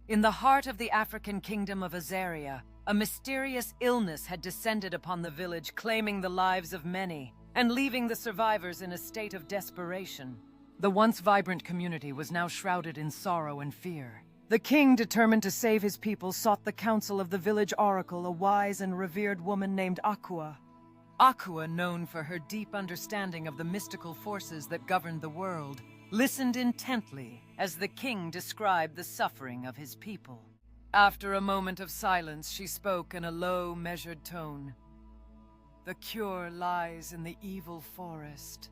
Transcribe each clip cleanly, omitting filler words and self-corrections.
In the heart of the African kingdom of Azaria, a mysterious illness had descended upon the village, claiming the lives of many, and leaving the survivors in a state of desperation. The once vibrant community was now shrouded in sorrow and fear. The king, determined to save his people, sought the counsel of the village oracle, a wise and revered woman named Aqua. Aqua, known for her deep understanding of the mystical forces that governed the world, listened intently as the king described the suffering of his people. After a moment of silence, she spoke in a low, measured tone. "The cure lies in the evil forest,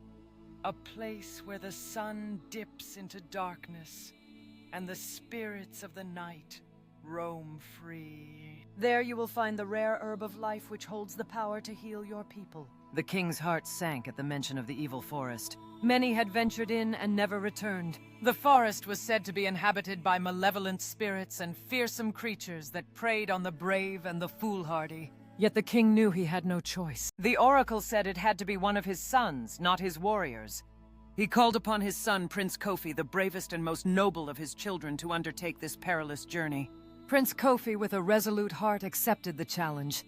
a place where the sun dips into darkness and the spirits of the night roam free. There you will find the rare herb of life which holds the power to heal your people." The king's heart sank at the mention of the evil forest. Many had ventured in and never returned. The forest was said to be inhabited by malevolent spirits and fearsome creatures that preyed on the brave and the foolhardy. Yet the king knew he had no choice. The oracle said it had to be one of his sons, not his warriors. He called upon his son, Prince Kofi, the bravest and most noble of his children, to undertake this perilous journey. Prince Kofi, with a resolute heart, accepted the challenge.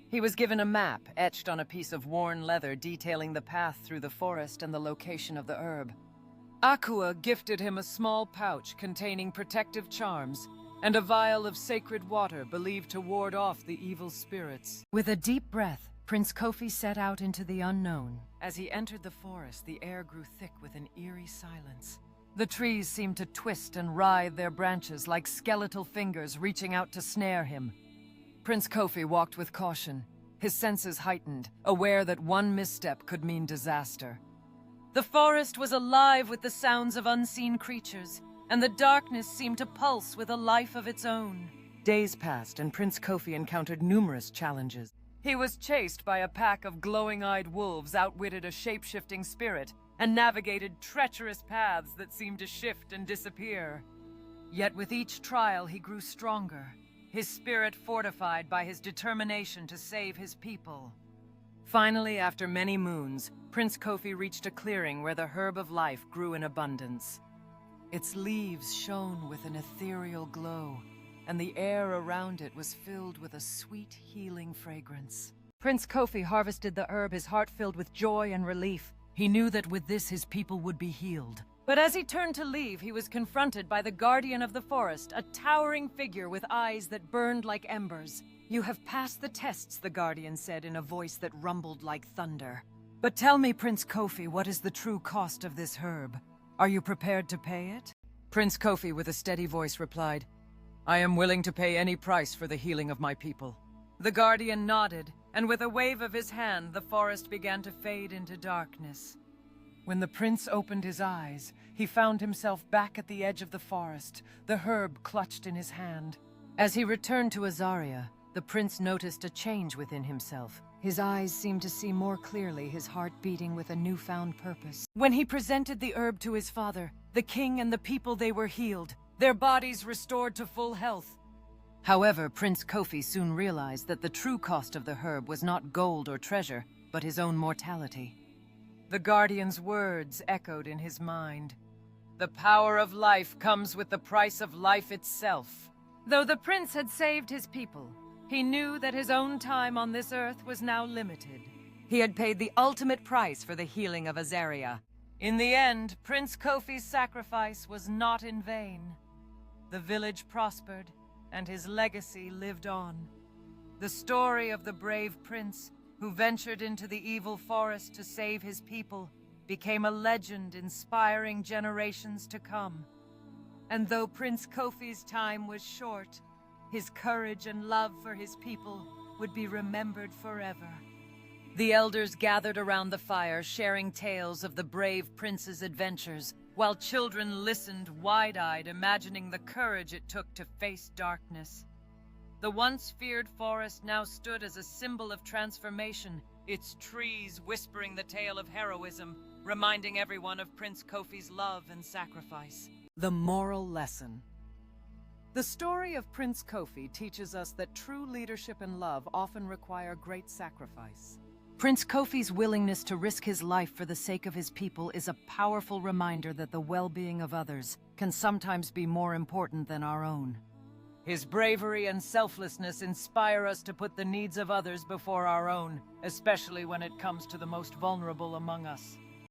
He was given a map, etched on a piece of worn leather, detailing the path through the forest and the location of the herb. Aqua gifted him a small pouch containing protective charms and a vial of sacred water believed to ward off the evil spirits. With a deep breath, Prince Kofi set out into the unknown. As he entered the forest, the air grew thick with an eerie silence. The trees seemed to twist and writhe their branches like skeletal fingers reaching out to snare him. Prince Kofi walked with caution, his senses heightened, aware that one misstep could mean disaster. The forest was alive with the sounds of unseen creatures, and the darkness seemed to pulse with a life of its own. Days passed, and Prince Kofi encountered numerous challenges. He was chased by a pack of glowing-eyed wolves, outwitted a shape-shifting spirit, and navigated treacherous paths that seemed to shift and disappear. Yet with each trial he grew stronger, his spirit fortified by his determination to save his people. Finally, after many moons, Prince Kofi reached a clearing where the herb of life grew in abundance. Its leaves shone with an ethereal glow, and the air around it was filled with a sweet, healing fragrance. Prince Kofi harvested the herb, his heart filled with joy and relief. He knew that with this his people would be healed. But as he turned to leave, he was confronted by the guardian of the forest, a towering figure with eyes that burned like embers. "You have passed the tests," the guardian said in a voice that rumbled like thunder. "But tell me, Prince Kofi, what is the true cost of this herb? Are you prepared to pay it?" Prince Kofi, with a steady voice, replied, "I am willing to pay any price for the healing of my people." The guardian nodded, and with a wave of his hand, the forest began to fade into darkness. When the prince opened his eyes, he found himself back at the edge of the forest, the herb clutched in his hand. As he returned to Azaria, the prince noticed a change within himself. His eyes seemed to see more clearly, his heart beating with a newfound purpose. When he presented the herb to his father, the king and the people, they were healed, their bodies restored to full health. However, Prince Kofi soon realized that the true cost of the herb was not gold or treasure, but his own mortality. The guardian's words echoed in his mind. The power of life comes with the price of life itself. Though the prince had saved his people, he knew that his own time on this earth was now limited. He had paid the ultimate price for the healing of Azaria. In the end, Prince Kofi's sacrifice was not in vain. The village prospered, and his legacy lived on. The story of the brave prince who ventured into the evil forest to save his people became a legend inspiring generations to come. And though Prince Kofi's time was short, his courage and love for his people would be remembered forever. The elders gathered around the fire, sharing tales of the brave prince's adventures, while children listened wide-eyed, imagining the courage it took to face darkness. The once feared forest now stood as a symbol of transformation, its trees whispering the tale of heroism, reminding everyone of Prince Kofi's love and sacrifice. The moral lesson. The story of Prince Kofi teaches us that true leadership and love often require great sacrifice. Prince Kofi's willingness to risk his life for the sake of his people is a powerful reminder that the well-being of others can sometimes be more important than our own. His bravery and selflessness inspire us to put the needs of others before our own, especially when it comes to the most vulnerable among us.